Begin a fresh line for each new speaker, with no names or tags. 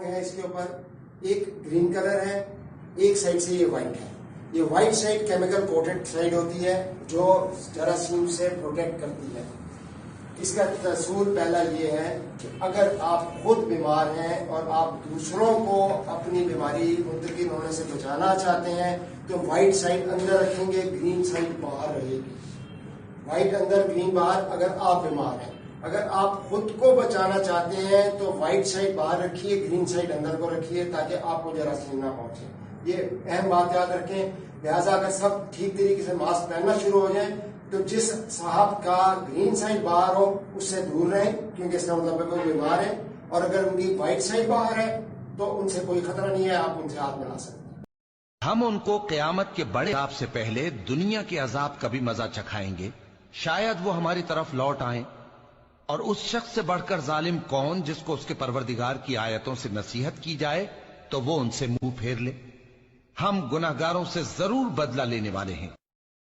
ہیں اس کے اوپر، ایک گرین کلر ہے، ایک سائڈ سے یہ وائٹ ہے. یہ white side chemical quoted side ہوتی ہے جو جراثیم سے پروٹیکٹ کرتی ہے. اس کا اصول پہلا یہ ہے کہ اگر آپ خود بیمار ہیں اور آپ دوسروں کو اپنی بیماری منتقل ہونے سے بچانا چاہتے ہیں تو وائٹ سائڈ اندر رکھیں گے، گرین سائڈ باہر رہے گی. وائٹ اندر، گرین باہر اگر آپ بیمار ہیں. اگر آپ خود کو بچانا چاہتے ہیں تو وائٹ سائڈ باہر رکھیے، گرین سائڈ اندر کو رکھیے تاکہ آپ کو جراثیم نہ پہنچے. یہ اہم بات یاد رکھیں. لہٰذا اگر سب ٹھیک طریقے سے ماسک پہننا شروع ہو جائیں تو جس صاحب کا گرین سائڈ باہر ہو اس سے دور رہیں، کیونکہ اس کا مطلب ہے وہ بیمار ہے. اور اگر ان کی وائٹ سائڈ باہر ہے تو ان سے کوئی خطرہ نہیں ہے، آپ ان سے ہاتھ ملا سکتے ہیں.
ہم ان کو قیامت کے بڑے عذاب سے پہلے دنیا کے عذاب کا بھی مزہ چکھائیں گے. شاید وہ ہماری طرف لوٹ آئیں. اور اس شخص سے بڑھ کر ظالم کون جس کو اس کے پروردگار کی آیتوں سے نصیحت کی جائے تو وہ ان سے منہ پھیر لے. ہم گناہگاروں سے ضرور بدلہ لینے والے ہیں.